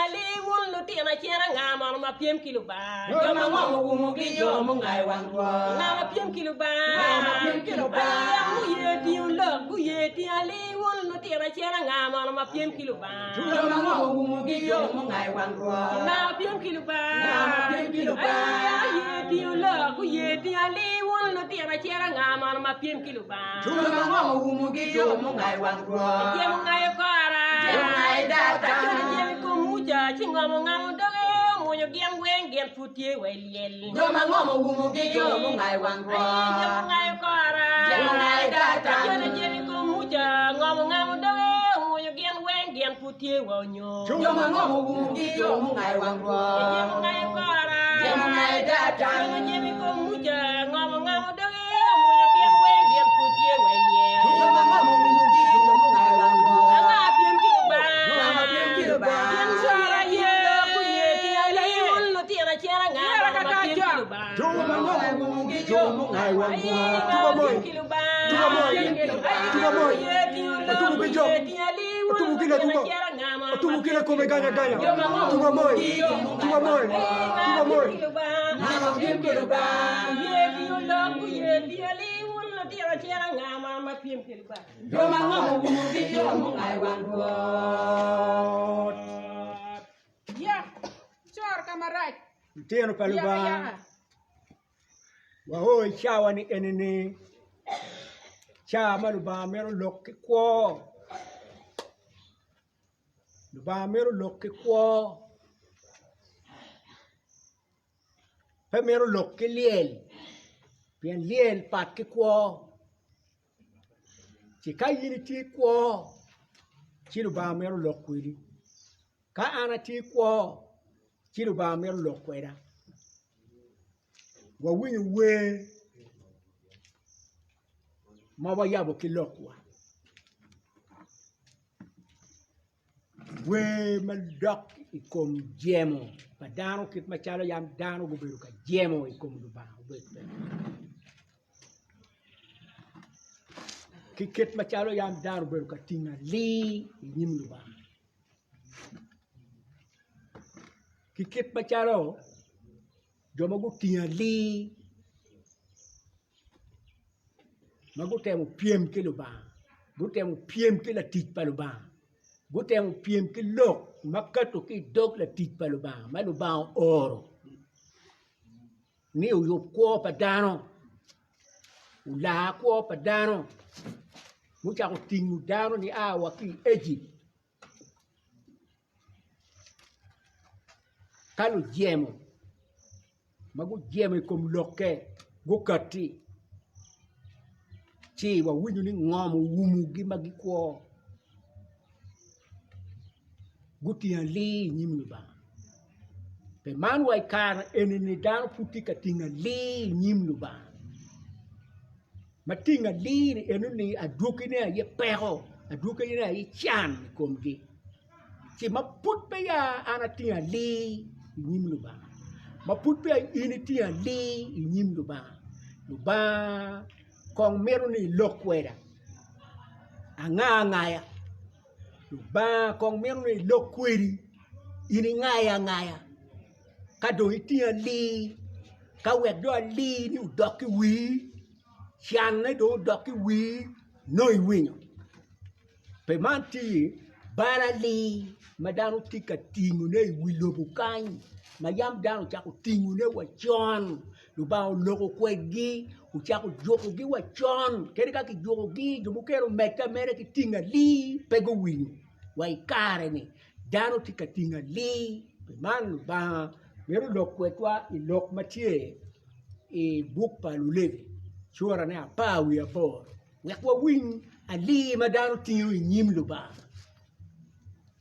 ali won Lutino chera ngama ma piem kilo ba yo ma ngo mu gi yo mu ngai wan wa ngama piem kilo ba ma piem kilo ba mu ye ti lo ku ye ti ali won Lutino chera ngama ma piem kilo ba yo ma ngo mu gi yo mu ngai wan wa ngama piem kilo ba ma piem kilo ba ye ti lo ku ye ti ali won Lutino chera ngama ma piem kilo ba yo ma ngo mu gi yo mu ngai wan wa ye mu ngai kwara ye mu ngai da ta ye ko mu ja chingamo ngamo doge mo yo gem wen gem futie weliel yo ma ngo mu gi yo mu ngai wan wa ye mu ngai kwara ye mu ngai da ta ye ko mu ja ngamo ngamo doge mo yo gem wen gem futie wonyo yo ma ngo mu gi yo mu ngai wan wa ye mu ngai kwara ye mu ngai da ta ye ko mu ja ngamo ngamo doge mo yo gem wen gem futie weliel yo ma ngo mu gi yo mu ngai wan wa anga piem kilo ba ma piem kilo ba piem sara ye ku ye ti ali won Lutino chera ngama ma piem kilo ba yo ma ngo mu gi yo mu ngai wan wa tuba moy tuba moy tuba moy tuba bijo tuba kila tuba kila kome ganya tuba moy tuba moy ma piem kilo ba ye ti lo ku ye ti ali won Lutino chera ngama ma piem kilo ba yo ma ngo mu gi yo mu ngai wan wa ya C.E.R kamarad Lutino paluba wa hoi chawa ni enene cha maluba mero lokke kwo luba mero lokke kwo pe mero lokke liel bien liel pat ke kwo ci kay yini ti kwo ci luba mero lokwiri ka ana ti kwo ci luba mero lokwira wa winyi we ma wa yabo ki lokwa we ma dok ikom jemo pa dano kit ma chalo yam dano go beru ka jemo ikom du ba we ki kit ma chalo yam dano beru ka tinga li nyim du ba ki kit ma chalo joma go tinga li ma go temo piem ke lu ba go temo piem ke la tit pa lu ba go temo piem ke lok makato ki dog la tit pa lu ba ma lu ba oro ni u yo ko pa dano u la ko pa dano mu cha ko tingu dano ni awa ki eji kalu jemo magu jeme kom loke go kati chi wa winyu ni ngomu wumu gi magi kwo guti ali nyimlu ba pe man wai kar enini dan puti katinga li nyimlu ba matinga li ni enuni aduki ne ye pero aduki ne ye chan kom gi chi maput pe ya anatinga li nyimlu ba ma put pe ini tia li nyim lu ba kong meru ni lokwera anga ya lu ba kong meru ni lokweri ini ngaya ka do itia li ka wet do li ni udoki wi chan ne do doki wi no iwinyo pe manti bara li madano tika tingu ne wi lobu kan mayam dano chako tingu ne wa chon lu ba logo kwegi u chako joko gi wa chon kere ka ki joko gi jumu kero meta mere ki tinga li pego winyu wa ikare ni dano tika tinga li pe man lu ba mero lokwetwa I lok matie e buk pa luleve chora ne apa wi apor wakwa win ali madano tingu nyim lu ba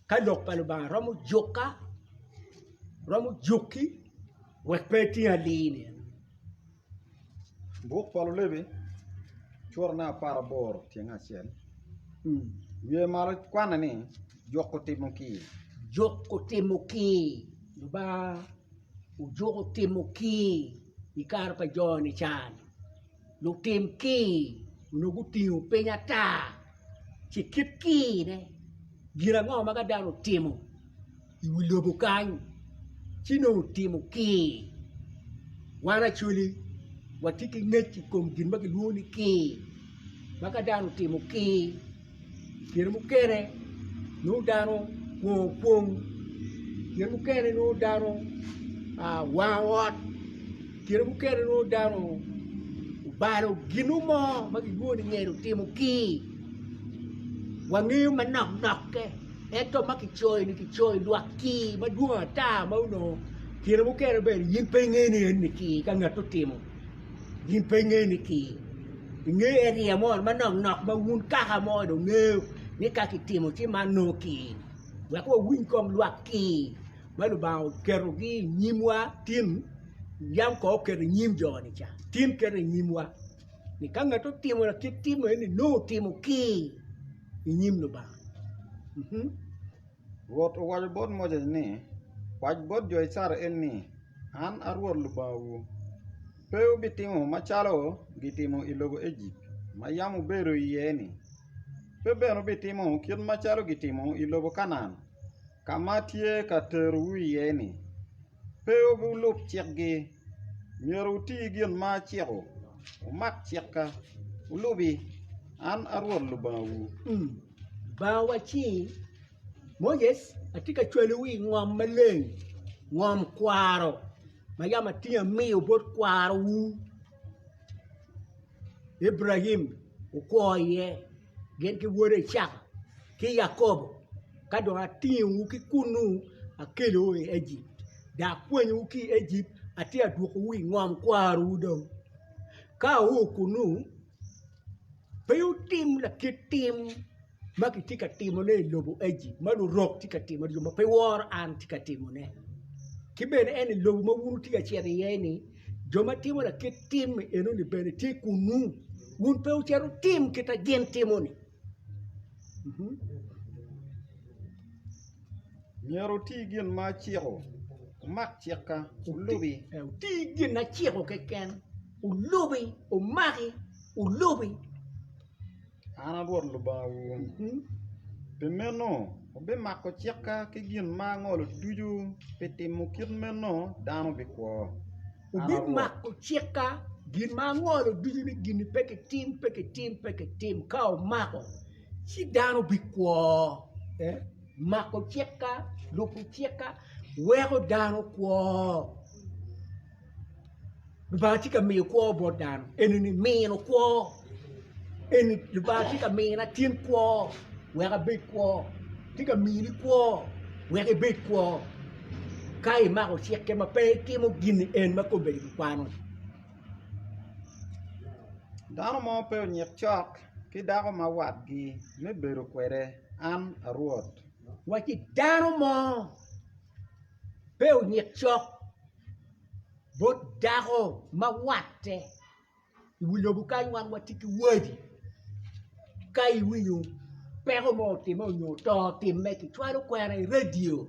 ka lok pa lu ba romo joka Ramu joki wekpeti aline buk palu lebe chor na para bor tianga sian wie mal kwana ni joko timoki ba u joko timoki ikar pa joni chan lu timki nu gutiu penyata cikipki ne gira ngoma ka dalu timo will lobukan. Chino timo ki. Wana chuli. Watiki neti kom gin maki luoni ki. Maka dano timo ki. Kira mukere. No dano wong. Kira mukere no dano wawat. Kira mukere no dano baro ginumo maki luoni ngero timo ki. Wangi manok ke. Eto makichoy ni kichoy luaki madua ta mauno kira mo kere be yin pengeni ni ki ka ngato timo yin pengeni ki nge area mo manok ma wun ka ha mo do nge ni ka ki timo ti mano ki wa ko win kom luaki malu ba kero gi nyimwa tim yam ko kere nyim joni cha tim kere nyimwa ni ka ngato timo la ki timo ni no timo ki nyim no ba Ruột waj bot moja ni, waj bot jo C.E.R ni, an arwor Lubanga. Peu bitimo machalo gitimo ilogo Egypt, mayamu bero yeni. Pe beno bitimo kid machalo gitimo ilogo Kanan, kamatie kateru yeni. Peu bulup chikgi, miru tigin ma chiko, umak chika, ulubi, an arwor Lubanga. Bawa chi Moses atika chwele wi ngom maleng ngom kwaro mayama tia miyo bot kwaro wu Ibrahim ukoye gen ki wore chak ki Yakob kado atia wu ki kunu akelo e Egypt da kwenye ki Egypt atia duko wi ngom kwaro do ka wu kunu peyu tim la kitim maki tika timo ne lobo Egypt malu rock tika timo yo pe war an tika timo ne kibene eni lobo ma wunu tika chere yeni joma timo la ke tim eno ni bene ti kunu wun pe chero tim kita gen timo ni Miru tigin ma chiko, umak chika, ulubi. Tigin na chiko keken ulubi umaki ulubi Ana ruột Lubanga. Pemeno, obe mako chika kigin ma ngolo tuju, petimo kid meno dano bikwo. Obe mako chika gin ma ngolo duju ni gin peke tim kao mako. Si dano bikwo. Mako chika, lupu chika, wego dano kwo. Lubanga tika miyo kwo bo dano. Enini miyo kwo. Eni Lubanga tika mina tim kwo, wega bit kwo, tika mili kwo, wega bit kwo. Kai mako siake mape timo gini en mako beli kwano. Dano mo peu nyek chok, ki dako ma wadgi, me beru kwere, an aruot. Waki dano mo, peu nyek chok, bot dako ma wate. Iwilo bukan wan watiki wadi. Kai winyo pero mo timo nyo to timme ki twaro kwera radio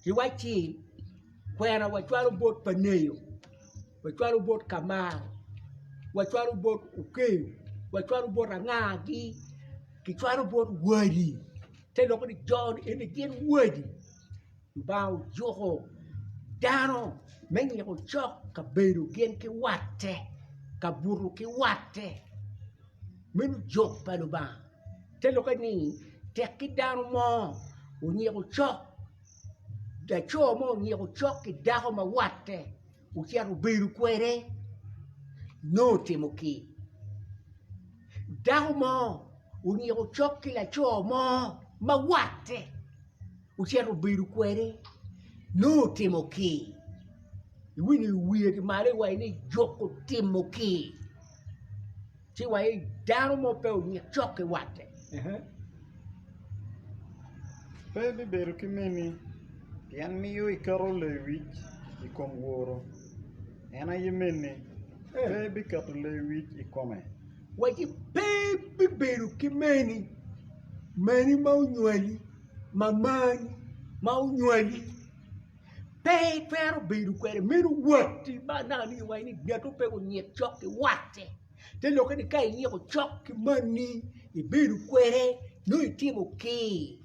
ki wachi kwera wa twaro bot paneyo wa twaro bot kamar wa twaro bot uke wa twaro bot ngagi ki twaro bot wadi te loko ni John ene gen wadi bao joho dano mengi ko chok ka beru gen ki wate ka buru ki wate Menu jok pa Lubanga. Te loka ni teki dano mo unyeko chok. Da cho mo unyeko chok ki dako ma wate. Ukiaru biru kwere. No timo ki. Dako mo unyeko chok ki la cho mo ma wate. Ukiaru biru kwere. No timo ki. Iwini uwe ki mare wa ini joko timo ki. Si wai dano mo pe ni choke wate. Pe bi beru kimeni, pian miyo ikaro lewich ikom woro. Ena yemeni, pe bi kato lewich ikome. Wai pe beru kimeni, mani maunywali, mamani, maunywali. Pe pero beru kwere, meru wati, ba nani wai ni gato pe ni choke wate. Te loka ni kai ni ko chok mani i beru kwere no itimo ki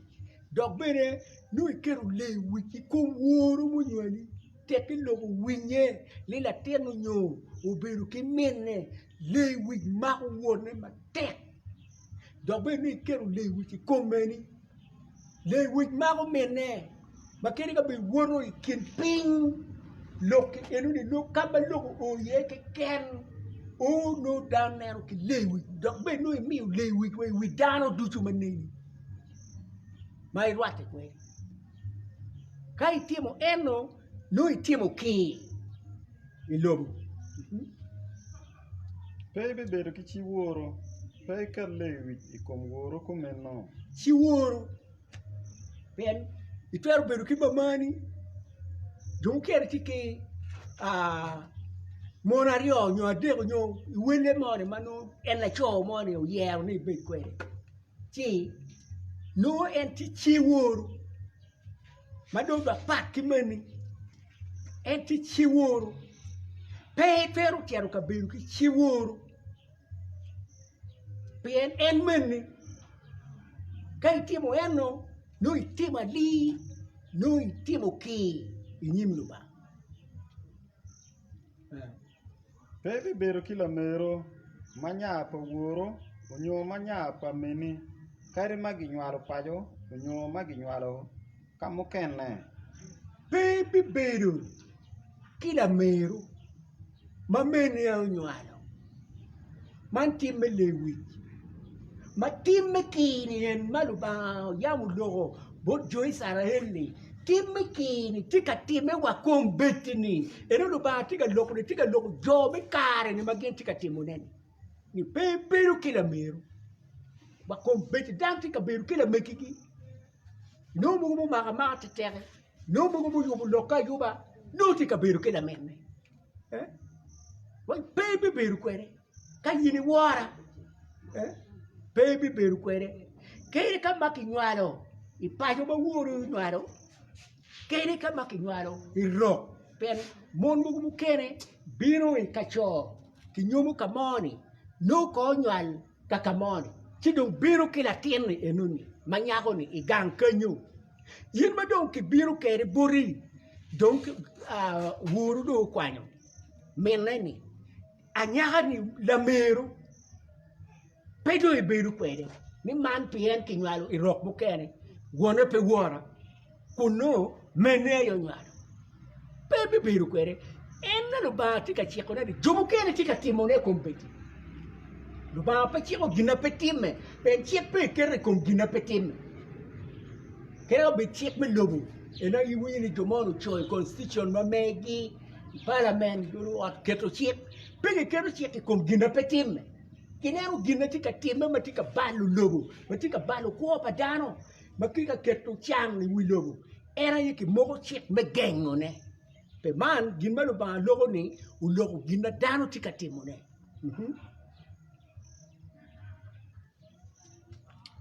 dog bere no ikero le wiki kumworo munywani teke logo winye lila teno nyo oberu ki mene le wik ma wone ma tek dobe ni ikero le wiki komeni le wik ma mene ma keri ka be woro ikin ping loki enu ni no kamba logo oye ke ken o no down there ki le wik dobe no mi le wik we dano duchu manini mai ruate kwe kai timo eno no itimo ki ilobo Pebe bedo ki chiworo. Pe ka lewi ikom woro kumeno. chiworo pen itero bedo ki mamani jo kere tike monario nyo adego nyo wele more mano ena cho more o ye ni be kwere chi no enti chiworo mado ba pak mani enti chiworo pe pero kero ka bedo ki chiworo pen en mani kai timo eno no itimo li no itimo ki inyim ba Pebe bedo ki lamero. Manyapa woro. Onyo manyapa meni. Kari maginywalo pajo. Onyo maginywalo kamukene. baby bedo kila mero mamene ya nywalo man timme lewi ma timme kini en maluba ya mulogo bo joy sara heli timme kini tika timme wa kombetini eno luba tika loko jobe kare ni magen tika timoneni ni baby kila mero ba kombeti dan tika beru kila mekiki no mo maka tetere no mo yubu loka yuba no tika beru kila meme wai baby beru kwere kanyini wara baby beru kwere kere kama kinywalo ipajo ba woro nywalo kere kama kinywalo iro pen mon mo kene bino e kacho kinyomo kamoni no ko nywal kakamoni tidong biro kila tiene enuni manyago ni igang kanyo yin ma dong ki biro kere bori donc wuru do kwanyo meneni anyaga ni lamero pedo e biro kwere ni man pien kinywalo irok mukene wona pe wora kuno mene yo nywalo pepe biro kwere enna lo ba tika chiko na jomo kene tika timone kompeti lo ba pa chiko gina petime pen chik pe kere kom gina petime kere be chik me lobo ena iwi ni jomono choy constitution ma megi parliament dulu at keto chik pe kero chik kom gina petime kinero gina tika time ma tika balu lobo ma tika balu ko pa dano ma kika keto chang ni wi lobo era yiki mogo chik me gengo ne pe man gin malo ba logo ni u logo gina dano tika timone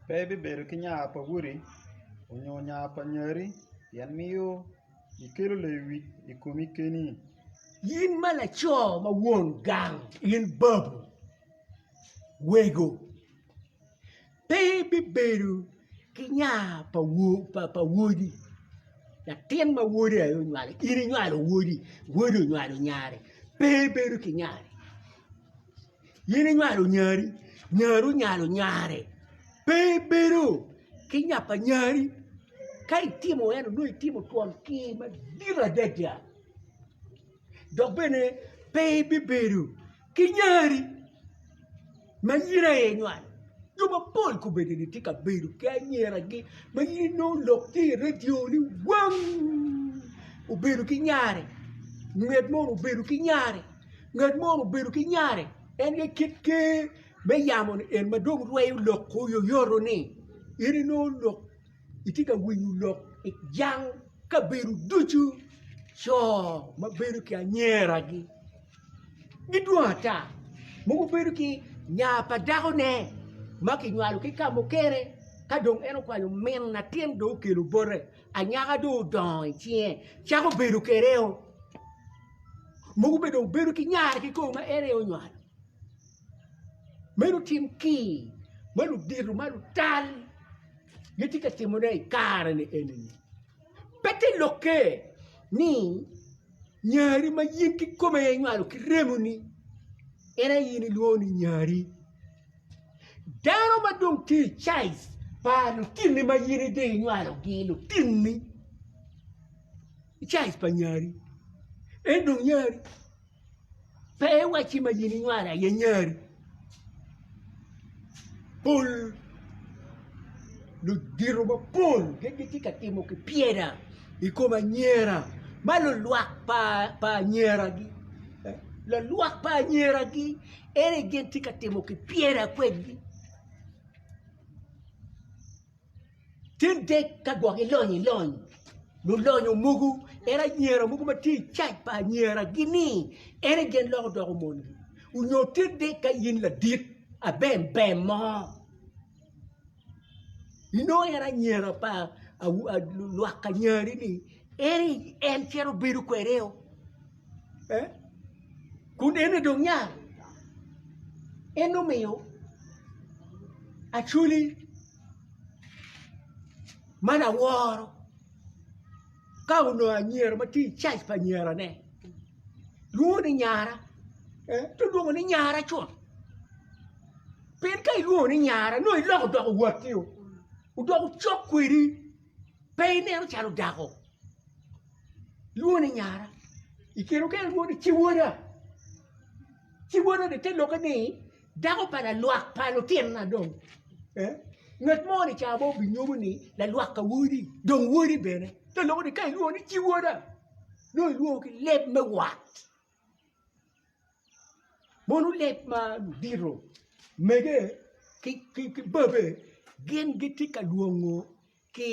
Baby beru kinya pa wuri. Onyo nya pa nyeri. Yan miyo. Ikelo lewi. Ikomi keni. yin mala cho ma won gang yin babu wego baby beru kinya pa wodi na tien ma wodi ayo nyale iri nyale wodi nyale nyare baby beru kinyare yin nyale nyari nyaru nyale nyare baby beru kinya pa nyari kai timo eno no timo tuan ki ma dira dedia dobene baby beru kinyari mayira yenywan juma pol ku bedini tika beru kanyera gi mayiri no lokti radio ni wang u beru kinyare nged mo u beru kinyare nged mo u beru kinyare en ye kitke me yamon en madong ruwe lokko yo yoro ni iri no lok itika winyu lok ik jang ka beru duchu so ma beru ki anyera gi gidwata mo beru ki nya pa dagone ma ki nyalu ki ka mokere ka dong eno kwa yo men na tien do kelo bore anyaga do don tie cha ko beru kereo mo be do beru ki nyara ki ko ma ere o nyalu meru tim ki meru diru meru tal gitika timone kare ni eneni pete loke ni nyari ma yinki kome ya nyalo kiremuni era yini luoni nyari dano madung ti chais pa Lutino ma yini de nyalo gi Lutino chais pa nyari endung nyari pe wachi ma yini nyala ye nyari pol lo diro ma pol che ka timo che pieda e come niera ma lo luak pa niera gi lo luak pa niera gi ere gente che timo che pieda quelli tende ka gwa loni lo loni mugu era niera mugu ma ti chai pa niera gi ni ere gen lo do mon unyo tende ka yin la dit a ben mo era niera pa luaka nyari ni eri en chero biru kwereo kun ene dong nyar eno meo actually mana woro ka uno a niera ma ti chai pa niera ne luoni nyara tu luoni nyara chon pen kai luoni nyara noi lo do watio udo chok kwiri pe ne chalo dago luoni nyara ikero ke luoni chiwona de te lo ni dago para luak pa lo tiena dong ngat mo ni chabo binyobu ni la luak ka wuri dong wuri bene te lo ni kai luoni chiwona no luo ki lep me wat monu lep ma diro mege ki bebe gen giti ka luongo ki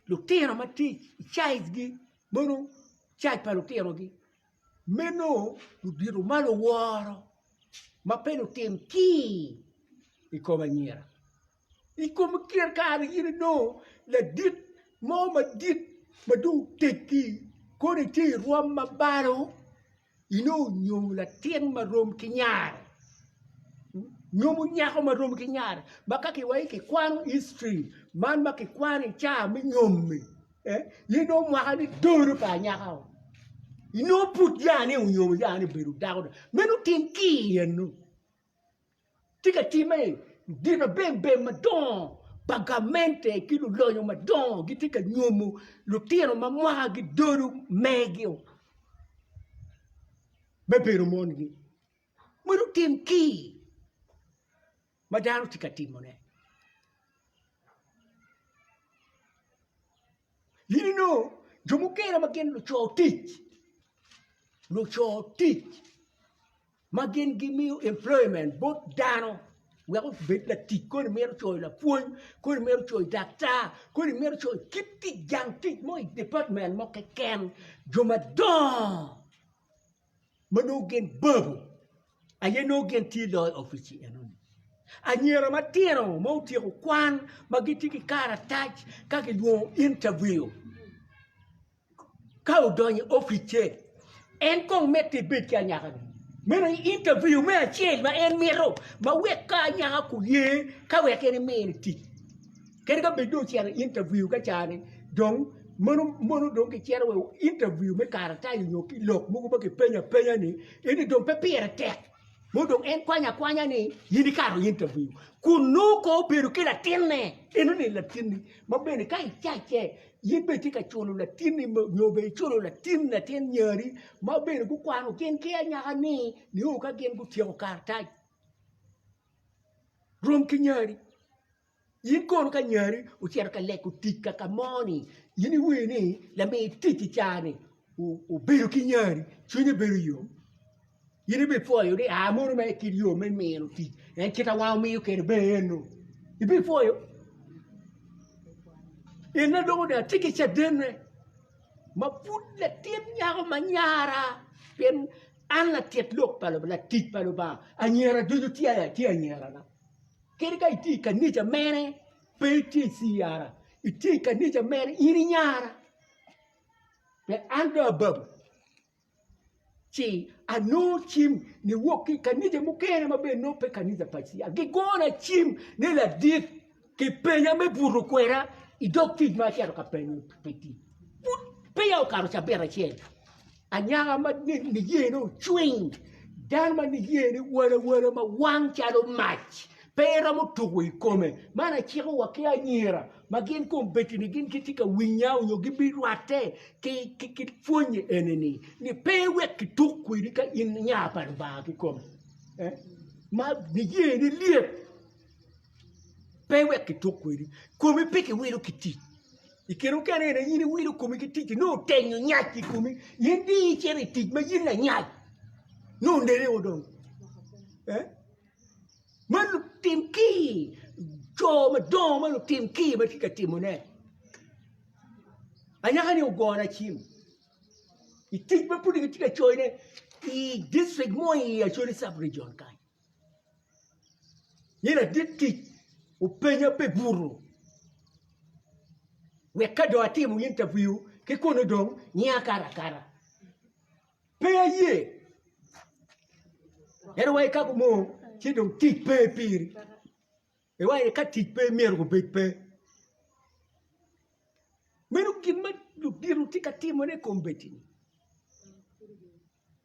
Lutino ma ti chais gi monu chai pa Lutino gi meno lo diro malo woro ma pelo tem ki e come niera e come kier kare yini no la dit mo ma dit ma du teki ko ne ti ruam ma baro ino nyom la tien ma rom kinyar nyomu nyako ma rom kinyar baka ki wai ki kwano history man ma ki kwani cha mi nyomi yino mwa ni doro pa nyako ino put yani unyomu yani beru dago menu tim ki yenu tika time dina bembe madon pagamente kilo lonyo madon gitika nyomu Lutino ma mwa gi doro megio beberu mongi menu tim ki madano tika timone yini no jomukera magen lo cho teach magen gimi employment both dano we go bet la tik ko mer cho la puon ko mer cho dakta ko mer cho kipti jang tik mo department mo ke ken jomadon mano gen babu aye no gen ti law office enon anyera matiro mo tiro kwan magiti ki kara touch ka ke do interview ka odonye office en kong meti bit ka nyaka meno interview me change ma en miro ma weka nyaka ku ye ka weke ni menti ken ga bedo chiara interview ka chane dong mono dong ke chiara we interview me kara ta yo ki lok mo ba ke penya ni eni dong pe piera tek mo dong en kwanya ni yini karo interview kuno ko beru ke la tenne eno ni la tinni ma bene kai chache yimbe tika cholo la tinni mo nyobe cholo la tinna ten nyari ma bene ku kwano ken ke nya ni o ka gen ku tiyo karta rom ki nyari yin ko ka nyari o tier ka le ku tika ka moni yini weni la me titi chane o beru ki nyari chune beru yo yini be foyo de amor me kirio men meno ti en kita wa mi ke beno ibe foyo ina dogo da tiki cha dene ma pulle tien nyago manyara pen alla tiet lok palo la tit palo ba anyera dudu tia anyera na keri kai ti kanija mene pe ti C.E.R iti kanija mene iri nyara pe ando bab chi ano chim ni woki kanija mukene mabe no pe kanija pasi agigona chim ne la dit ke penya me buru kwera i dok tit ma chiaro ka penyo peti Peo caro sapere c'è. Anyaga ma ni yeno chwing. Dan ma ni yene wara ma wang chalo match. Pera mo tuwi come. Mana chiro wa kia nyira. Ma gin kompeti ni gin kitika winyao nyo gibi ruate. Ki funye eneni. Ni pewe ki tukwi ni ka in nyapa ba ki come. Ma ni yene liep. Pewe ki tukwi ni. Come peke wilo kiti. Ikero kane na yini wilo come kiti. No tenyo nyaki come. Yendi chere tik ma yina nyaki. No ndere odong. Malu tim ki. Jo ma don malu tim ki ma tika timone. Anyaka ni ugona chim. Itik ma pudi tika choine. I district mo I achori sub region kai. Yena ditik. Upenya pe buru. Weka do atimu interview. Kikono dong. Nya kara. Pe ye. Era wai ka mo ci dong tik pe piri. E wai ka tik pe mier go bet pe. Menu kin ma lu diru tika timo ne kombetini.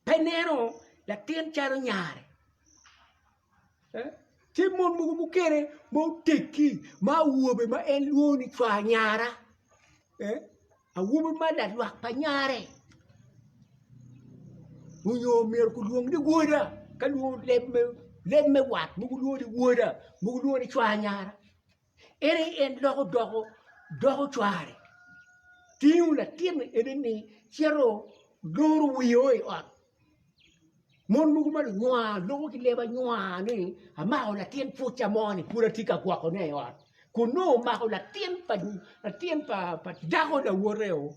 Penero la tien charo nyare. Ci mon mu kere mo teki ma wobe ma en luoni fa nyara. A wobe ma da lwak pa nyare. Unyo mier ku luong di woda. Kan wo lemme wat mu lu di woda mu lu di chwanyara ere en dogo chware tiu la tim ene ni chero loro wioi on mon mu ma nywa logo ki leba nywa ni ama la tien fucha moni pura tika kwa ko ne on kuno ma la tien pa dago da woreo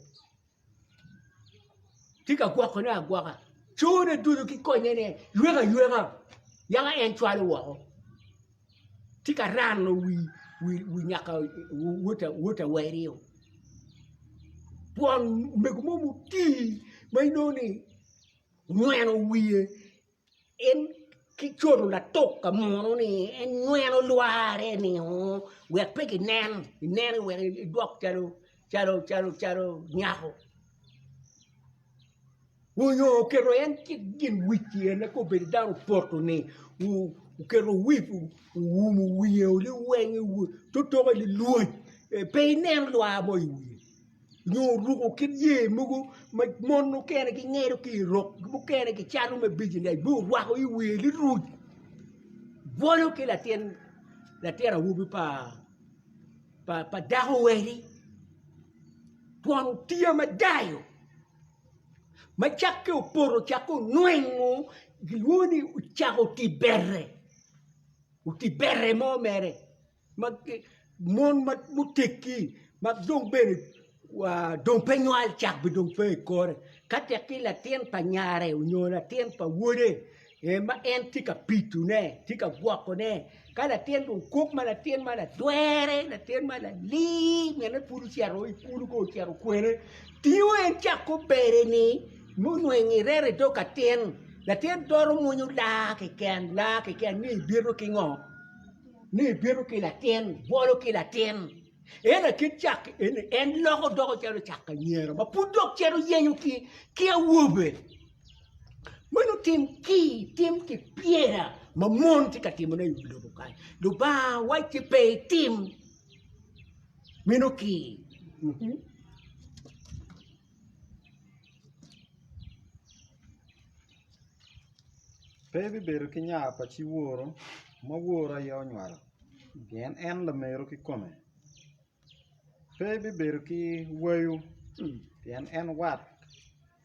tika kwa ko na gwa chone dudu ki konye ne yuega yanga en chwale wo tika rano wi nyaka wuta werio pon megumo muti mai noni nweno wie en ki choro la toka mono ni en nweno luare ni ho we peki nen we dok charo nyako Uyo kero en gin wiki en ko be down porto ni u kero wifu mu wiye o le wengi u to le luoi pe nen lo abo wi no rugo kidye mugo monno kene ki ngero ki rok bu kene ki chanu me biji ne bu wa ko wi li ru volo ke la tierra ubi pa daho weri tuan tia madayo ma chakke o poro chako nuengo gluoni uchako tiberre mo mere ma mon ma muteki ma dong bene wa dong peñual chak bi dong pe kore kate kila tien panyare unyola tien pa wode e ma enti capitu ne tika guaco ne kada tien dong kok ma la tien ma la duere la tien ma la li ngene puru chiaro I puru ko chiaro kwene tio en chako bere ni Muno en rere do katien la tien doro munyu la ke ken ni biro ki ngo ni biro ki la tien bolo ki la tien ena ki chak en logo dogo chero chak nyero ma pudok chero yenyu ki awube muno tim ki piera ma monti katimo na yulo kai do ba wai ki pe tim mino ki Pebi beru ki nyapa chi wuoro ma wuora yo nywalo bien en la mero ki kome Pebi beru ki wayu bien en wat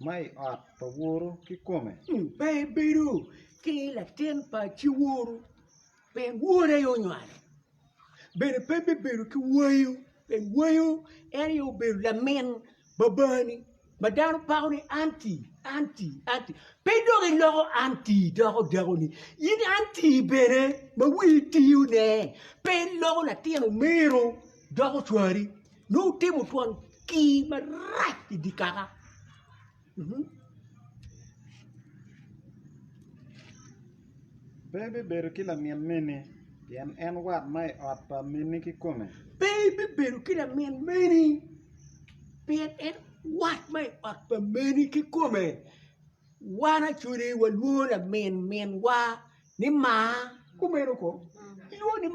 mai ot pa wuoro ki kome Pebi ru ki la tien pa chi wuoro pe wuora yo nywalo bene pebi beru ki wayu en yo beru la men babani madano pauni anti pedo logo anti dogo ni yin anti bere ma wi tiu ne pe logo la tieno mero dogo twari no temo tuan ki ma right di kaka Pebi beru ki la mien mene bien en wat mai ot pa mene ki kome pebi beru ki la mien meni pen en What my at the many kikome. Wana churi waluna men wa ni ma kumero ko. Ilo ni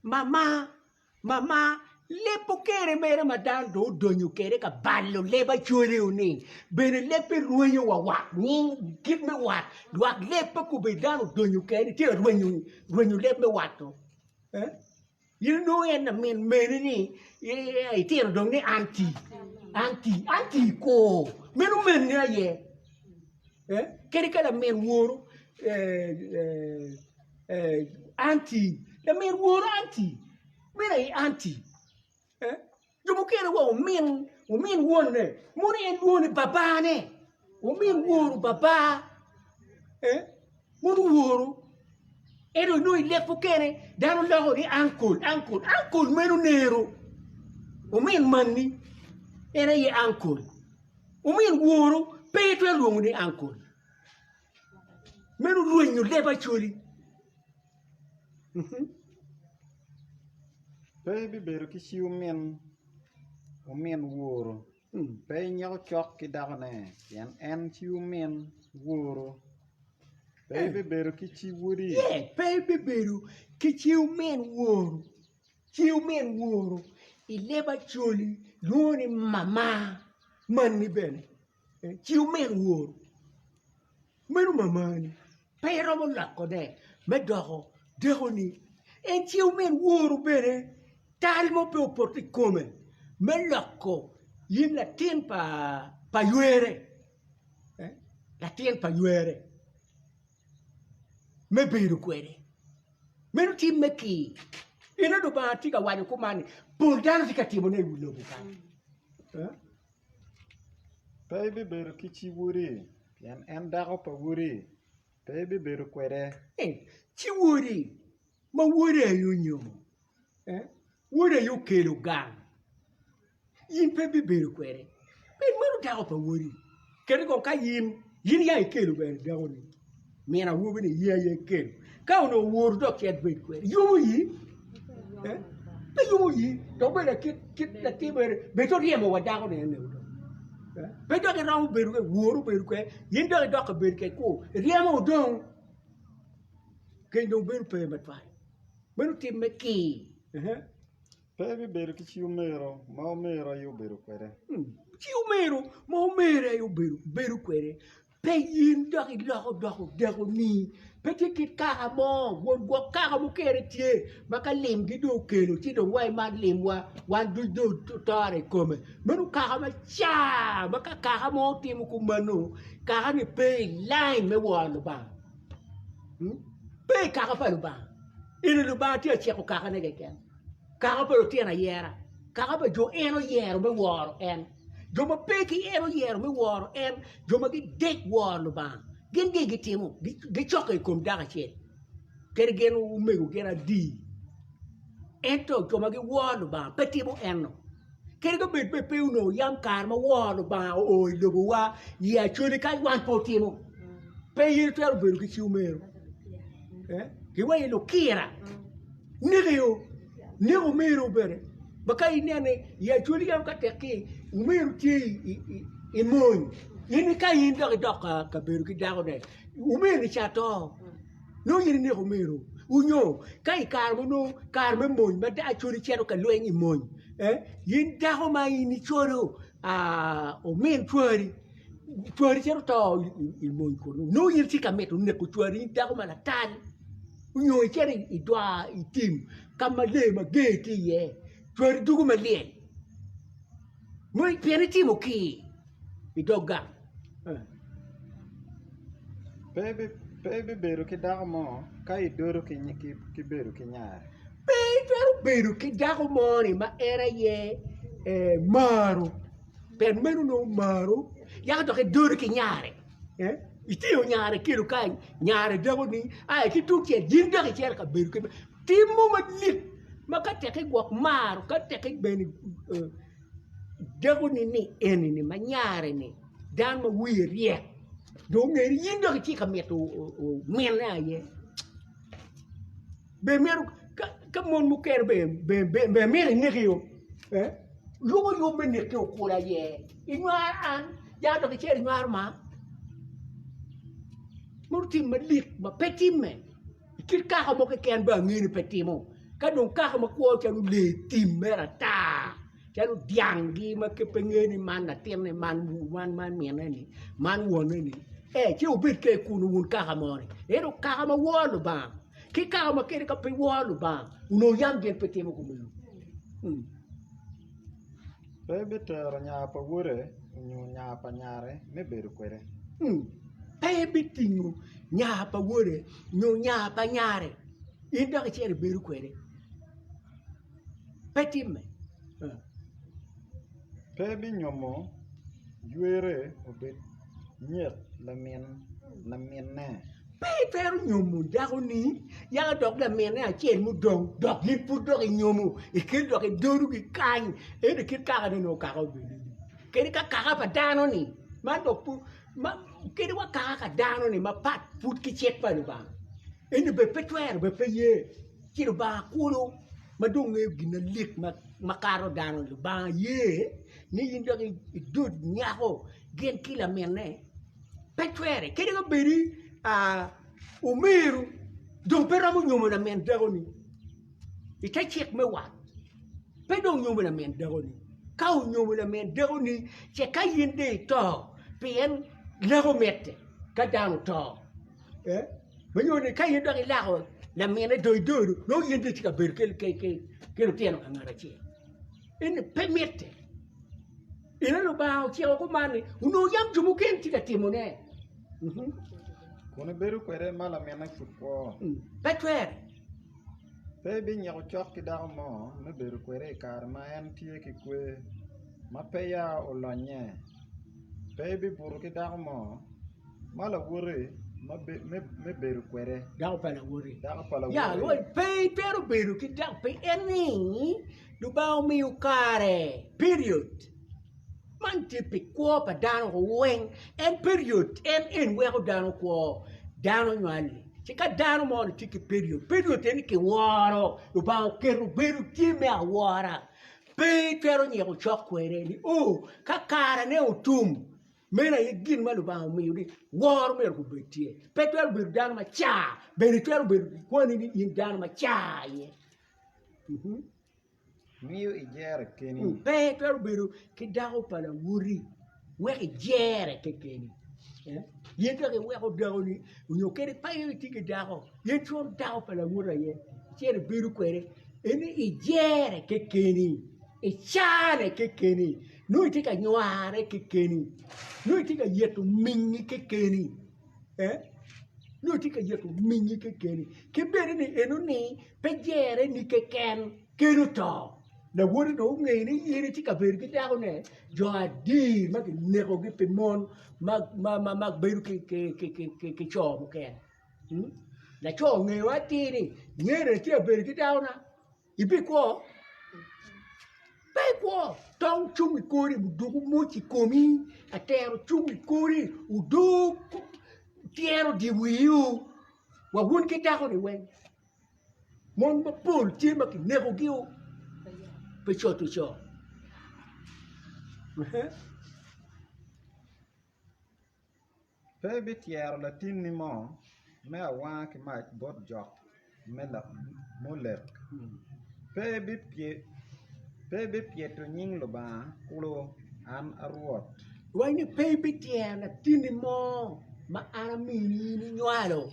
mama lepo kere mere madan do donyo kere ka ballo leba churi uni. Bene lepe ruenyo wa ni give me what. Luak lepe kubedano donyo kere ti ruenyo lepe wato. Eh? You know en na men ni ti dong ni anti ko. Menu men ni ye. Kere kala men woro anti la men woro anti mena I anti yo kere wo men won ne mo ne won baba ne o men woro baba mo woro ero noi le fukere dano lo di uncle menu nero o men manni era ye uncle o men woro Petro luongo ni uncle. Menu ruenyo leba chuli. Baby beru ki chiu men o men woro. Pe nyao chok ki dagane yan en chiu men woro. Baby beru ki chi wuri. Yeah, baby beru ki chiu men woro. Chiu men woro. I leba chuli luoni mama manni bene. Chiu men woro. Menu mamani. Pero mo lako de. Me doho ni. En chiu men woro bene. Tari mo pe oporti come. Me lako. Yin la tien pa yuere. La tien pa yuere. Me beru kwere. Menu tim me ki. Ina do ba tika wani kumani. Pundano tika timo ne ulo bukan. Baby beru ki chi wuri. Yan en dago pa wuri. Baby beru kwere. Chi wuri. Ma wuri ayo nyomo. Wuri ayo kelo gang. Yin baby beru kwere. Men manu dago pa wuri. Kere kon ka yin ya kelo bere dago ni. Mena wuri ni ya kelo. Ka ono wuri do kiet beru kwere. Yumu yi. Pe yumu yi. Do bere kit la tibere. Beto riemo wa dago ni ene udo. Beto ke ramu beru ke wuru beru ke yin do ka beru ke ko riamo don ke do beru pe matwa beru tim me ki Baby beru ki chiu mero ma mero yo beru kwere. Chiu mero ma mero yo beru kwere pe yin do ni pe ti kit ka mo won go ka mo kere tie maka lim gi do kelo ti do wai ma lim wa wan do tore come menu ka ma cha maka ka mo ti mo kumano ka ni pe line me wa no ba pe ka pa no ba ina no ba ti che ko ka ne ke ken ka pa ti na yera ka pa jo eno yero me woro en jo ma pe ki eno yero me woro en jo ma ki dek woro no ba gen ge timo ge choke kom daga che ker gen umego gena di ento to magi wono ba petimo enno ker go be pe uno yam kar ma wono ba o lobo wa ya chuli kai wan potimo pe yir to be ki chumero ki wa lo kira nego mero bere bakai nene ya chuli yam ka teki umero ti imon ini ka yin do ka beru ki dago ne umeni chato no yiri ne umero unyo kai karmo mon ma da chori chero ka lwengi mon yin dago ma ini choro o men chori chero to il mon ko no yiri ti ka meto ne ko chori dago ma la tan unyo cheri idwa itim kama le ma geti ye chori dugu ma le mo piani timo ki idoga Baby beru ki dago mo ka idoro ki beru ki nyare. Beru ki dago mo ni ma era ye maro per meno no maro ya do ke doro ki nyare itio nyare kilo kai nyare dago ni ai ki tu ke jinda ke cer ka beru ki timo ma lit ma ka te ke gok maro ka te ke beni dago ni eni ni ma nyare ni dan ma wi rie do ngeri yindo ki ka meto men na ye be meru ka mon mu ker be mer ne yo lugo yo mene ke okula ye inwar an ya do ke cher inwar ma murti malik ma petime kit ka mo ke ken ba ngini petimo ka don ka mo ko chanu le timera ta chanu diangi ma ke pengeni man na tiene man miene ni man wone ni che ubit ke kunu un ka mo ni ero ka mo wolu ba ki ka mo ke ka pe wolu ba uno yam gen petimo ko mu Pebitero nyapa wure nyu nyapa nyare me beru kwere. Pebitingu nyapa wore nyo nyapa nyare inda ke chere beru kwere petime Pebi nyomo yuere obet nyet la mien ne. Peter nyomu dagoni ya dog la mene a chen mu dog hit pu dog nyomu ikil dog doru ki kan e de kit ka no ka ko bi ke ka pa dano ni ma dog pu ma ke wa ka dano ni ma pat put ki chet pa ni ba ene be petwer be peye ki ba kulo ma dong e gina lik ma karo dano lu ba ye ni yin dog dud nyako gen kila mene petwer ke de beri umiru dong pera mo nyumo na men dagoni ita chek me wa pe dong nyumo na men dagoni ka nyumo na men dagoni che ka yinde to pien lego mette ka dang to me nyone ka yinde ga lago la men do no yinde ti ka ber ke lo tieno ngara che ene pe mette ina lo ba che ko mani uno yam jumu ken ti ka timone Kone beru kwere mala mena futko. Petwer Pebi nyako chok ki dako mo me beru kwere kar ma en tie ki kwe ma peya olonye. Pebi buru ki dako mo mala wure me beru kwere. dako pala wore Dako pala ya wure. lo pero beru ki dak pe eni du ba mi ukare period man tipi ko pa dano ko wen en period en we ko dano ko dano nyali ci ka dano mo ni tiki period en ki woro du ba ke ru beru ti me a wora pe pero ni ko chokwere ni ka kara ne utum mena yigin ma du ba mi yudi wor me ko betie pe pero beru dano ma cha beru pero beru ko ni yin dano ma cha ye Miyo ijere keni. Pero beru ki dago pala wuri we jere ke keni yento ke we ko dago ni unyo kere pa yo ti ke dago yento dago pala wura ye chere beru kwere eni ijere ke keni e chane ke keni no ti ka nyware ke keni no ti ka yeto mingi ke keni no ti ka yeto mingi ke keni ke bere ni eno ni pe jere ni ke ken kenu to na wuri do ngai ni yiri ti ka ber ki dago ne jo adi ma ki nego gi pe mon ma beru ke cho mo ken na cho ngai wa ti ni nyere ti ber ki dago na ibi ko pe ko tong chung ko ri du mo ti komi atero chung ko ri udu tiero di wiu wa wun ki dago ni wen mon ma pol ti ma ki nego gi Picho tu cho. Pebi tiero la tin ni mo me awa ki mach bot jok me la molek. Pebi pieto nying lo ba kulo an aruot. Wani baby tier na tini mo ma ana mini ni nywalo.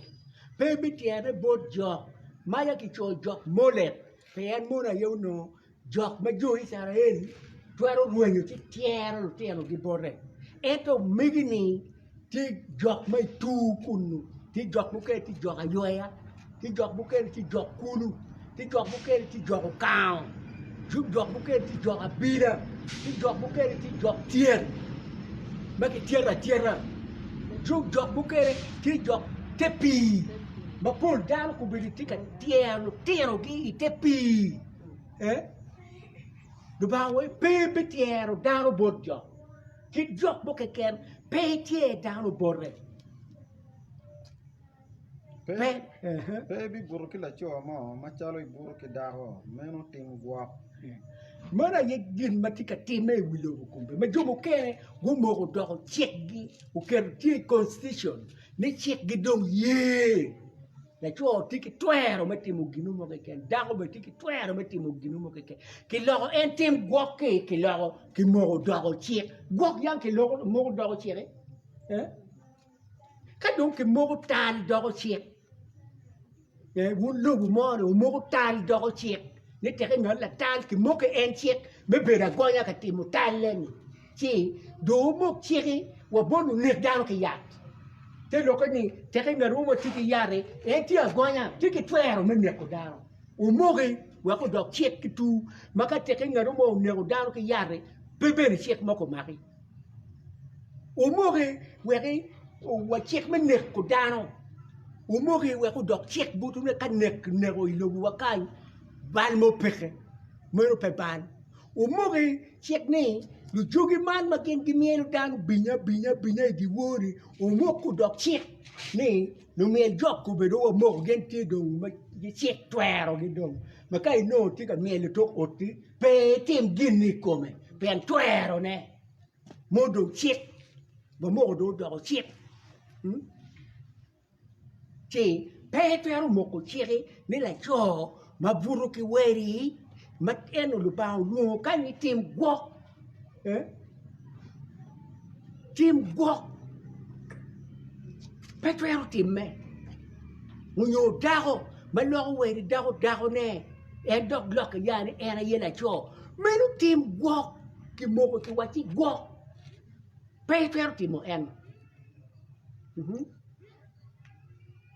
Baby tier na bot jok. Maya ki cho jok molek. Pen mona yo no jok ma jo Israel. Tuaro ruenyo ti tiero lo tiero gi borre. Eto migini ti jok mai tu kunu. Ti jok buke ti jok ayoya. Ti jok buke ti jok kunu. Ti jok buke ti jok kaon. Ti jok buke ti jok abida. Ti jok buke ti jok tier. Maki tierra. Jok buke ti jok tepi. Ma pol dal ku bili tika tiero gi tepi. Dubawe pepe tiero dano bodjo. Ki jok buke ken pe tie dano borre. Pebi buru ki la cho mo machalo i buru ki dago meno tim guak. Mana ye gin matika time wilo kumbe. Majumo kene gumo do check gi o ker ti constitution ni check gi dong ye. La cho tiki twero matimo ginu mo ke dago be tiki twero matimo ginu mo ke. Ki lo en tim goke ki lo ki mo do check. Gok yang ki lo mo do check. Ka dong ki mo tal do check. Wun lo mo tal do check. Ni tere no la tal ki mo ke en check me bera goya ka timo talen chi do mo chiri wa bonu ne dan ke yat te lo ni tere no mo tiki yare en ti goya tiki twero me ne ko daro o mo ge wa ko do check ki tu maka tere no mo ne ko daro ke yare be be ni check mo ko mari o mo ge wa check me ne ko daro o mo ge wa ko do check butu ne kan ne ko ilo wa kai bal mo peke mo pe bal o mo ge check ne lu jogi man ma ken gi mielu dan binya di wori o mo ku do check ne no mel jokku be do mo gen ti do ma gi check twero gi do ma kai no ti ka mel to oti pe tim gini come pen twero ne mo do check ba mo do check che pe twero mo ko check ne la cho ma buru ki weri mat eno lu bao lu kan ni tim gok tim gok petro tim me unyo dago ma lo weri dago ne e dog lok ya ni era yela cho menu tim gok ki mo ki wati gok petro tim en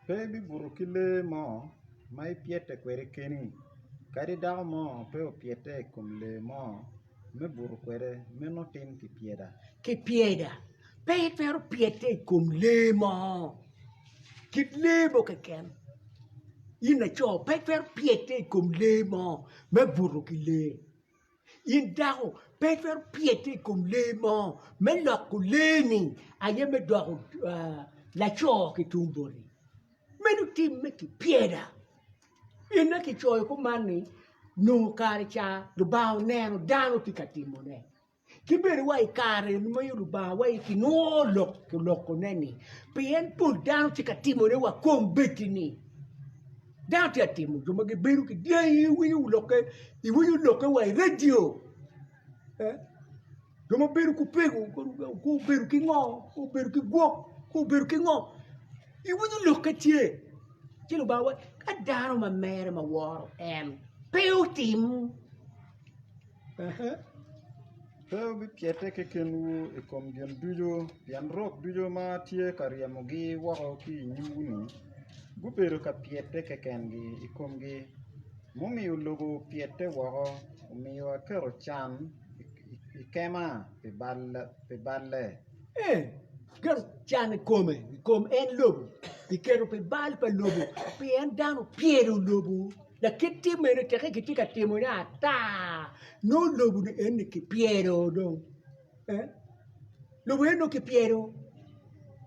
Baby burukile mo mai piete kwere keni kari dago mo pe o piete kumle mo me buru kwere me no tim ki pieda pero piete kumle mo ki lebo ke ken ina cho pero piete kumle mo me buru kile in dago pero piete kumle mo me lokuleni aye me do la cho ki tumbori menu tim me ki pieda ina ki choy ko mani no kare cha do bao neno dano ti katimo ne ki beri wai kare no mayu do ba wai ki no loko neni pien pul dano ti katimo ne wa kom betini dano ti atimo do magi beru ki dei wi loke wai radio do mo beru ku pego ko beru ki ngo ko beru ki go ko beru ki ngo I wi loke tie Kilo bawa kadaro ma mere ma woro en peu tim Peu bi piete ke kenu e kom gen dujo yan rok dujo ma tie kariamo gi wako ki nyuni gupero ka piete ke kengi e kom gi mumi ulogo piete wako umiwa kero chan e kema pe balle gar chan kom en lobo I kero pe bal pa lobo pe en dano piero lobo la kiti mene te kiti ka timona ta no lobo ne en ki piero don lobo en ki piero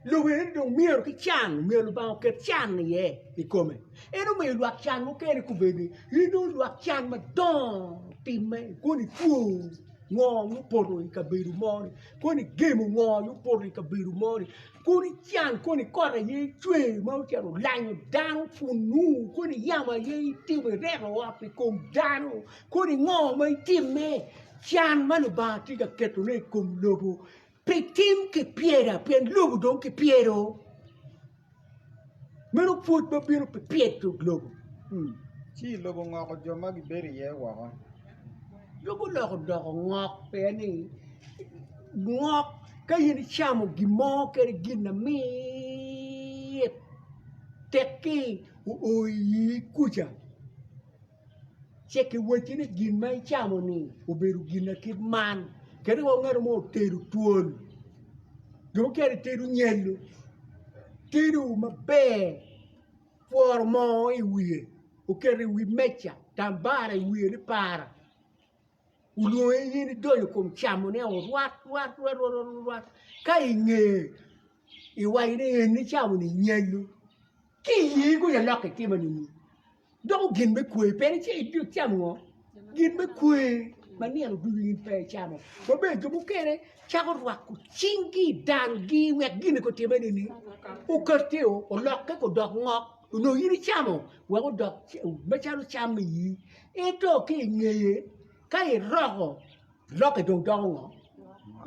lobo en don miero ki chan miero ba ke chan ye I come eno me lo chan mo ke ku beni I no lo chan ma don time ko ni fu ngo no porro I kabiru mori ko ni gemu ngo no porro I kabiru mori ko ni chan ko ni corre ye tue ma o chero lanyo dano funu ko ni yama ye time rero api kom dano ko ni ngo ma time chan ma no ba ti ka keto ne kom lobo pe tim ke piera pen lobo don ke piero meno put ba piero pe pietro lobo chi lobo ngako joma gi beri ye wako Lobo loko doko ngok pe ni ngok ka yin chamo gimo kere gina mi teki oyi kucha cheki wachine gin mai chamo ni oberu gina kid man kere wa ngaro mo teru tuol do kere teru nyelo teru mabe formo I wiye o kere wi mecha tambara I wiye ni para Ulo yin do kom chamo ne o wat kai nge I wai ne ni chamo ni nyelu ki yi ku ya loke ti mani do gin be kwe pe ni chi du chamo gin be kwe maniano duin pe chamo bobe jubu kere chago rwaku chingi dangi wegine ko timeni ni o karteo o lokke ko dog ngok no yiri chamo we ko dog bachalo chamo yi eto ki ngeye kai rogo lokke dog ngok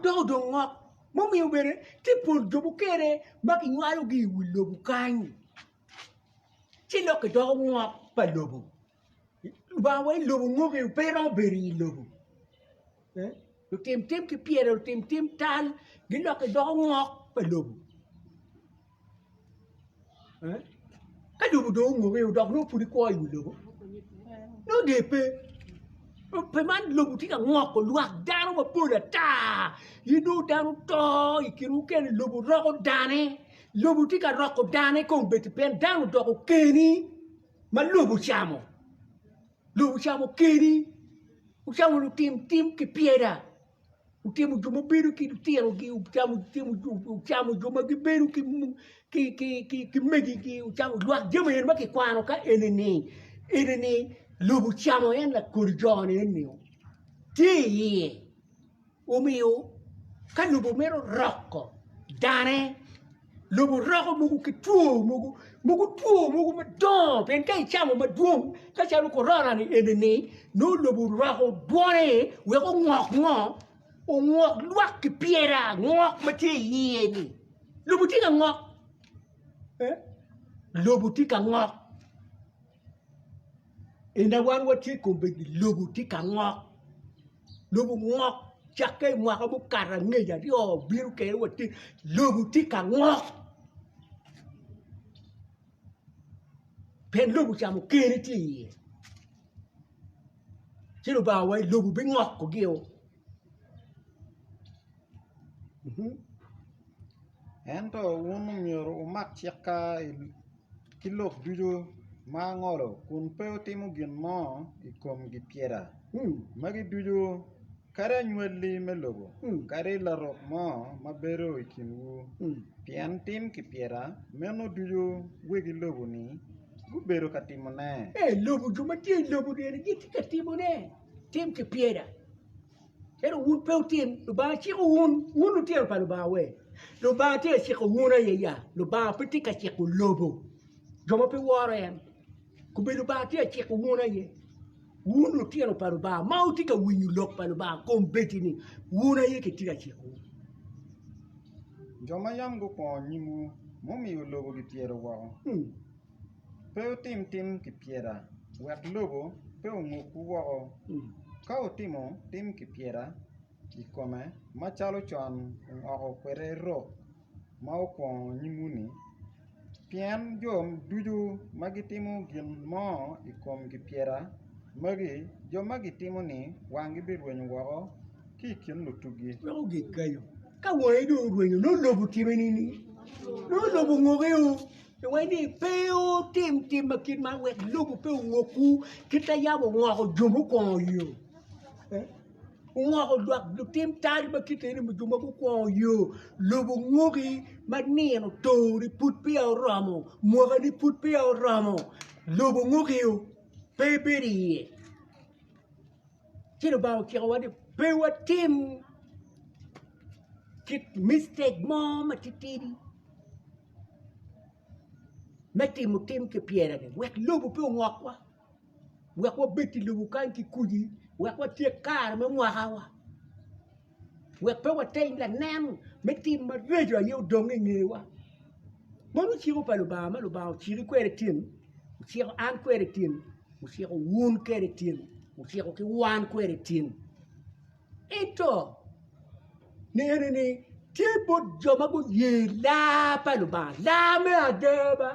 dog ngok momi ubere tipul jubu kere maki nyayo gi wulo bukanyi chi lokke dog ngok pa lobu ba we lobu ngoke pero beri lobu lu tim ki piere lu tim tal gi lo ke do ngok pa lobu ka lobu do ngoke do no pudi ko yu lobu no de pe man lobu ti ka ngok ko luak daro ma pula ta yidu daro to ikiru ken lobu ro dane lobu ti ka ro dane ko beti pen daro do ko keni ma lobu chamo keni usamo lu tim ki piera utimu jumo beru ki tiero ki utiamo jumo ki beru ki megi ki utiamo luak jemo yen ma ki kwano ka enene lubu chamo en la kurjone enio ti o mio ka lubu mero rocco dane lubu rocco mugu ki tuo mugu ma don pen kai chamo ma duom ka chalo corona ni enene no lubu rocco buone we ko ngok o ngok luak ki piera ngok ma ti yeni lubu ti ka ngok lubu ti ka ngok ina wan wati ko be lubu ti ka ngok lubu ngok chakai mwa ka bu kara ngeja di o biru ke wati lubu ti ka ngok pen lubu chamo keni ti chilo ba wai lubu bi ngok ko geo ento unu mioro umak chika kilok dujo ma ngoro kun peo timo gin mo ikom gipyeda magi dujo kare nyueli melogo kare larok mo mabero ikinwu pian tim kipyeda meno dujo wegi logo ni gubero katimo ne lobu juma ti lobu de giti katimo ne tim kipyeda ero un peo tim lo ba chi un ti pa lo ba we lo ba ti chi ko una ye ya lo ba piti ka chi ko lobo joma pe warem ku be lo ba ti chi ko una ye unu ti no pa lo ba ma uti ka winyu lok pa lo ba kom beti ni una ye ke ti ka chi ko joma yam go ko nyimu momi logo gitiero wa peo tim kipyeda wek logo peo ngoku wa ka utimo tim kipyeda ikome machalo chon oko kwere ro ma oko nyimuni pien jom duju magitimo gin mo ikom kipyeda magi jo magitimo ni wangi bir wenyo wako ki kin lutugi oge kayo ka wai do wenyo no lobu timeni ni no lobu ngogeo wai ni peo tim makin ma wek lobu peo ngoku kita yabo ngoko jumu ko yo ngoko luak lu tim tal ba kitene mu juma ko yo lobo ngogi manino tori put pia ramo moga ni put pia ramo lobo ngogi yo peberi kino ba ki wadi pewa tim kit mistake mom atitiri meti mu tim ke piera de wek lobo pe ngokwa wek wa beti lobo kan ki kuji wek wa tie kar me mwahawa wek pe wa tay la nem meti ma rejo yo donge ngewa monu chiro pa lo ba chiri kwere tim chiro an kwere tim chiro wun kwere tim chiro ki wan kwere tim ito ni tipo joma go ye la pa lo ba la me adeba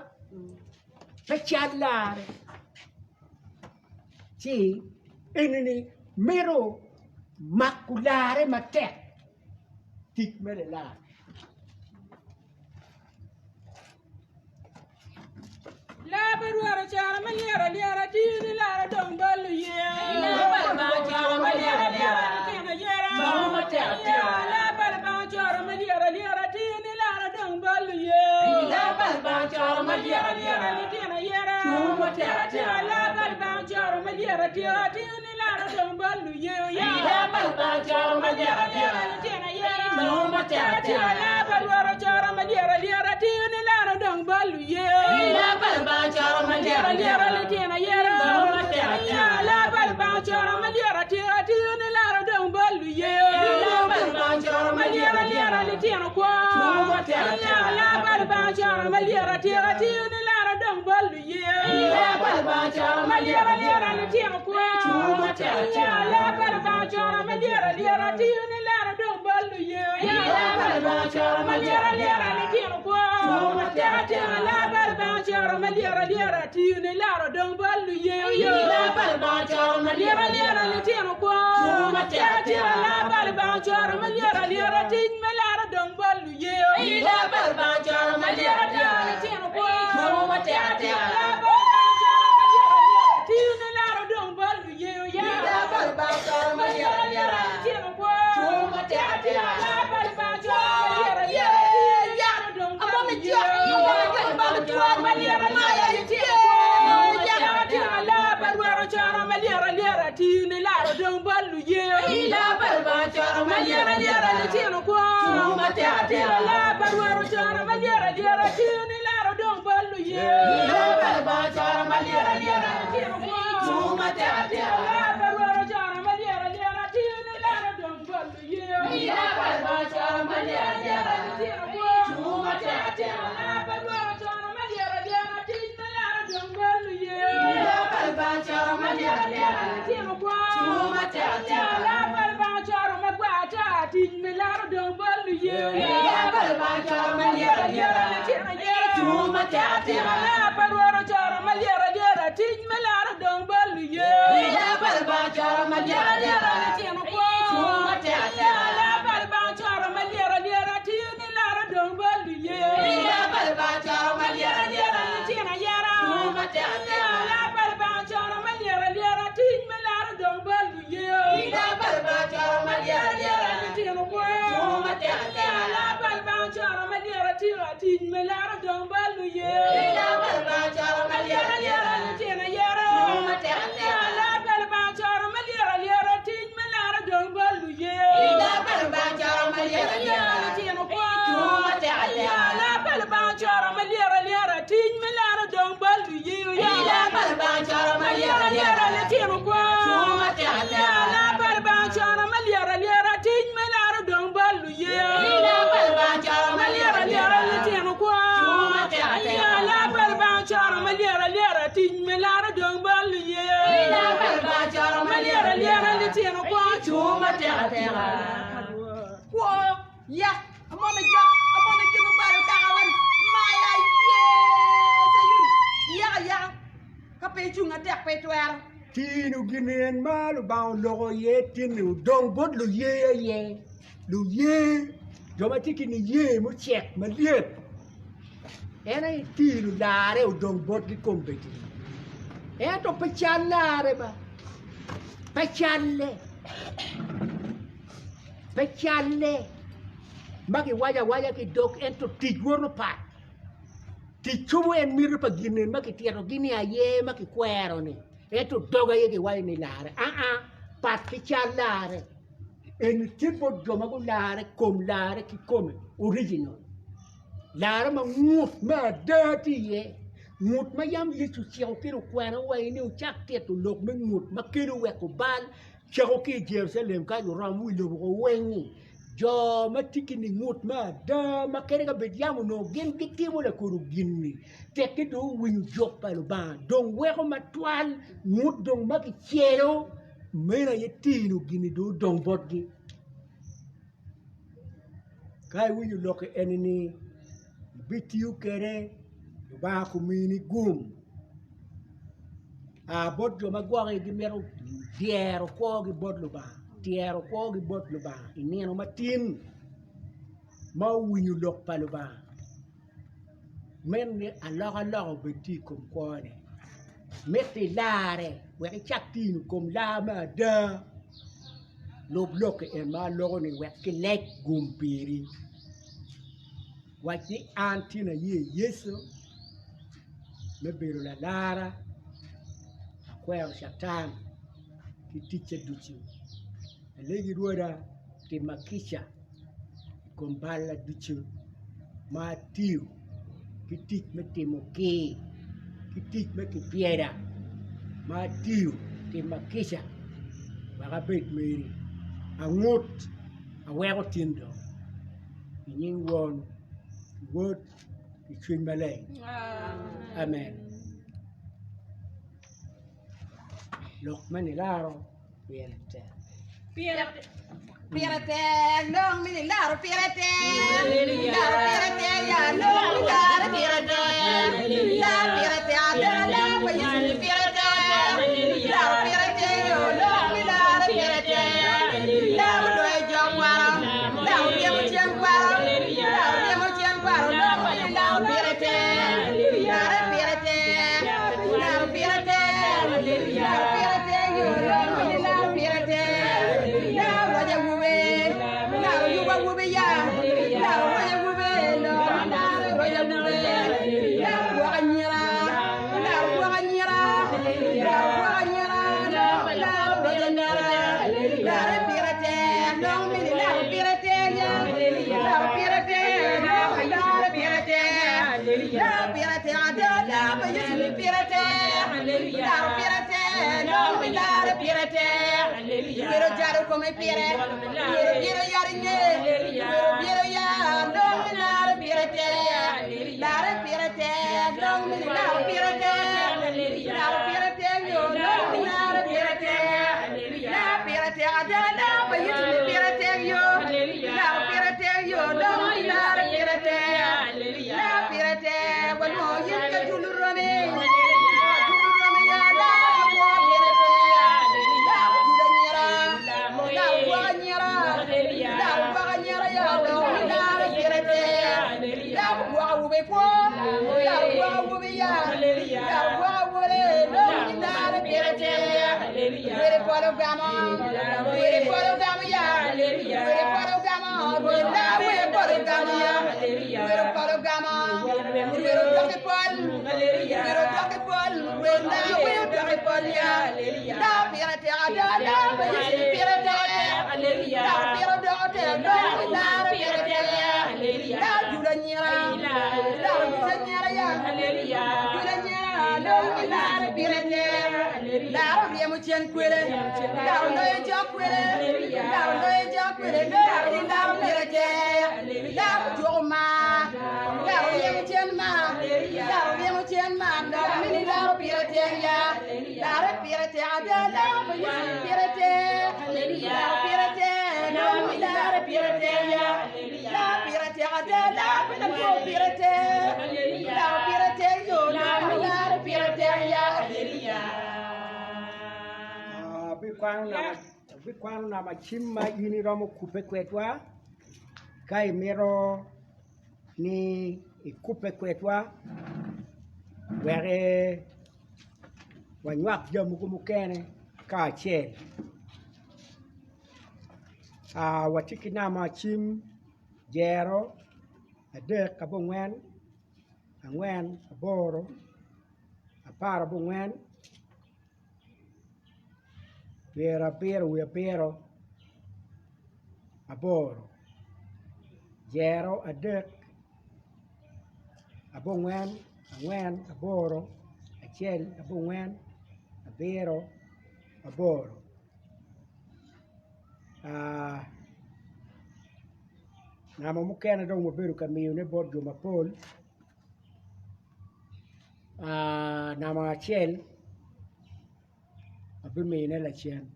facciallare sì enini mero maculare ma te tic mele la La beruara chara liara tini lara dong balu ye la chara liara tini yera mama tete la balba chara liara tini lara dong balu ye la balba chara liara tini yera mama tete la balba chara liara tini lara dong balu ye ya ila bal ba choro ma liara liara tiena yera no ma tia tia la balwaro chora ma liara liara tiene la dong balu ye ila bal ba choro ma liara liara liara le tiena yera no ma tia tia la bal ba chora ma liara tiene la dong balu ye ila bal ba choro ma liara liara le tiena kwa no ma tia tia la bal ba chora ma liara tiene la dong balu ye ila bal ba choro ma liara liara le tiena kwa no ma tia tia la bal ba chora ma liara tiene la dong balu ye ila bal ba choro ma liara liara le tiena kwa la bal ba chora ma liara tiene la dong balu ye ila bal ba choro ma liara liara le tiena kwa la bal ba chora ma liara tiene la dong balu ye ila bal ba choro ma liara liara le tiena kwa no ma tia tia tiene la dong balu ye ila bal ba choro ma liara liara tiena kwa no ma tia tia la bal ba chora ma liara dong balu ye tiene la dong balu ye ila bal ba choro ma liara liara tiene kwa no ma tia tia la balwaro chora ma liara tiene la dong balu ye ila bal ba choro ma liara liara tiene kwa no ma tia tia la balwaro chora ma liara tiene la dong balu ye ila bal ba choro ma liara liara tiene kwa no ma tia tia la balwaro chora ma liara tiene la dong balu ye ila bal ba choro ma liara liara tiene kwa no ma tia tia la balba chora ma gwata tiene la dong balu ye ila bal ba choro ma liara liara no ma tia tia la balwaro chora ma liara tiene la dong balu ye ila bal ba choro ma liara liara tiene kwa no ma tia tia la balba chora ma liara tiene la dong balu ye ila bal ba choro ma liara liara tiene yara no ma tia tia la balba chora ma liara tiene la dong balu ye ila bal ba choro ma liara liara tiene kwa no ma tia tia la balba chora ma liara tiene la dong balu ye ila bal ba choro ma liara liara tiene yara no ma tia tia la balba chora ma liara tiene la dong balu ye ila bal ba choro ma liara liara tiene kwa no ma tia tia la balba chora ma liara tiene la dong balu ye ila bal ba choro ma liara liara tiene kwa no ma tia tia la balba chora ma liara tiene la dong balu ye ila bal ba choro ma liara liara tiene kwa no ma tia tia la balba chora ma liara tiene la dong balu ye ila bal ba choro ma liara liara tiene kwa no ma tia tia Wo ya amona jinu baru kawan maya ye sayun ya kape chunga tek pe twer tinu ginen malu baw logo ye tinu dong bot lu ye joma tiki ni ye mo check ma liep ena tinu dare o dong bot ki kompeti to pecciallare ba peccialle magi waja ki dok ento tigworno pat ti chumo en mirro pa ginen maki tiero gini aye maki kwero ni ento doga ye ki wai ni lare pat pecciallare en tipo joma go lare ki come original lare ma ngut ma dati ye ngut ma yam yisu siao kiro kwero wai ni uchak tietu lok me ngut ma kiro we ko bal chako ki Jerusalem ka yo ramu lo ko wengi jo ma tiki ni ngut ma da ma kere ka bediamo no gen gitimo la kuru ginni teke do win jok pa lo ba don we ko ma twal ngut don ma ki chero mera ye tinu gini do don bodgi kai win lo ke enini bitiu kere ba ko mini gum bot jo ma gwa gi mero diero ko gi bot lo ba tiero ko gi bot lo ba ineno matin ma winyu lok pa lo ba men ne alaga beti kom ko ne meti lare we chaktin kom la ma da lo blok e ma logo ni we ke lek gumpiri wati antina ye yeso me bero la lara kwero shatan ki ticha duchu legi ruora ti makisha kombala duchu ma tiu ki tich me timo ki tich me gipyeda ma tiu ti makisha baka bet meri angut awego tindo nying won word between malay amen lok manilaro pierte Pirate, long mini laro pirate, laro pirate, ya long laro pirate, la pirate, adela, payi pirate, laro pirate, yo long laro pirate, laro doy jongwaro, laro yemo jengwaro, laro yemo jengwaro, long laro pirate, laro pirate, laro pirate, laro pirate, yo long laro pirate. Pero jaro come pire, pero yarine, pero ya, don't lar pirate, lar pirate, don't lar pirate, lar pirate, yo, don't lar pirate, lar pirate, adela, payi pirate, yo, lar pirate, yo, don't lar pirate, lar pirate, when more you get to run Bikwano na machima ini romo kupe kwetwa kai mero ni ikupe kwetwa were wanywak jamu kumukene ka che watiki na machim jero adek abongwen angwen aboro apara bongwen Pero aboro jero adek abongwen angwen aboro achiel abongwen abiro aboro ng'ama mukene dong wabedo kamiyo ne bod jumapol nama achiel abimine la chien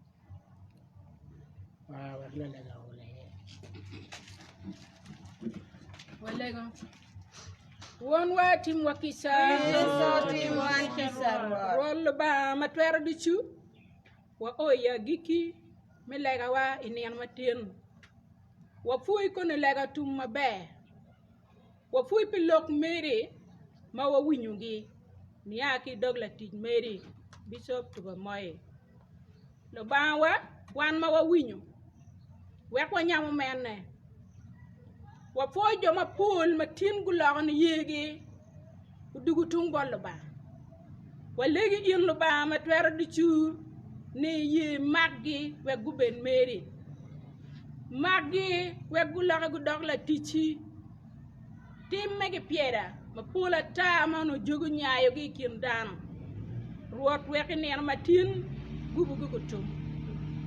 Walego. Won wa tim wakisa. Tim wakisa. Rol ba matwera dichu. Wa oya giki melega wa inian matin. Wa fui ko ne lega tum mabe. Wa fui pilok meri ma wa winyugi. Niaki dogla tij meri bishop to moy. Lubanga wan ma wa winyu. Wek wa nyamu menne. Wa fojo ma pool ma tin gulon yegi udugu tung bol ba. Wa legi in luba ma twera dichu ni ye maggi we guben meri maggi we gulaga gudog la tichi tim me gipyeda ma pula ta ma no jogu nyaayo gi kindan ruot we ni en matin gubu gutum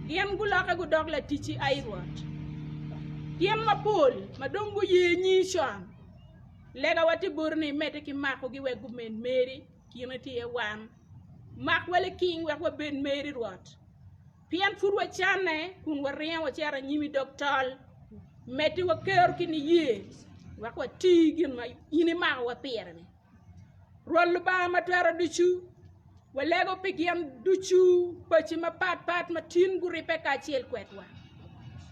yen gulaga gudog la tichi ay ruot yen ma pul ma dongu ye nyi shon lega wati burni mete ki mako gi we gumen meri kinati e wan mak wale king we ben meri ruot pian furwa chane kun warien wa chara nyimi doktal meti wa ker kini ye wa tigin ma ini ma wa pirani rol ba ma tara duchu wa lego pigiam duchu pachi ma pat ma tin guri pe ka chiel kwetwa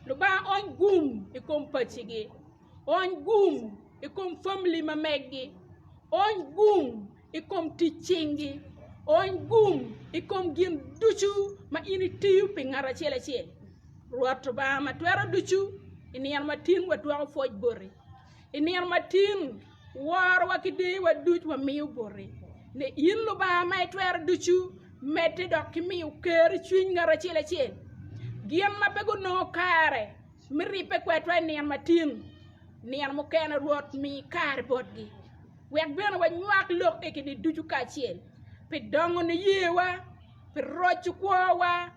lu ba on gum e kom pachi gi on gum e kom family ma meggi on gum e kom tichingi on gum e kom gin duchu ma ini tiu pingara chele chele ruat ba ma twara duchu ini yan matin wa twa foj borri ini yan matin war wa kide wa duch wa miu borri ne yin lu ba ma twara duchu mette dok miu ker chwin ngara chele chele gien ma pego no kare mi ripe kwetwa ni yan matin ni yan mo ken ruat mi kare bodgi wek ben wa nyak lok e kidi duchu ka chele pe dongo ne yewa pe rochu kwa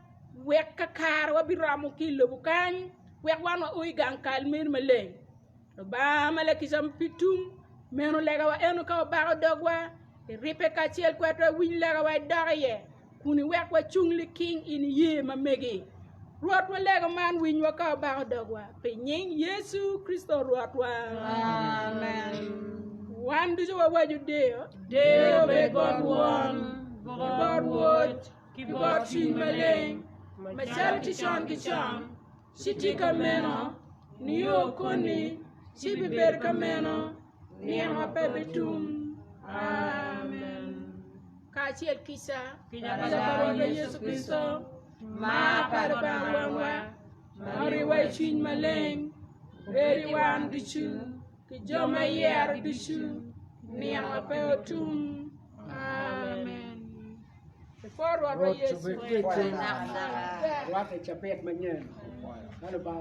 wek kakar wa biramu kilo bukan wek wan wa uy gankal mir mele ba male kisam pitum meno lega wa enu ka ba dogwa ripe ka chiel kwetwa win lega wa dagaye kuni wek wa chungli king in ye ma megi ruat wa lega man win wa ka ba dogwa pe nyin Yesu Kristo ruat wa amen. One do wa waju deo be God one God would keep God sing maleng ma charity chon ki chon siti kameno niyo koni sibi ber kameno niya mapebetum amen. Kachiel kisa kisa Yesu Kristo ma parabangwa mari wa chin maleng very one dichu ki joma yer dichu niya mapebetum amen. Before what Yesu Ruat chapet manyen.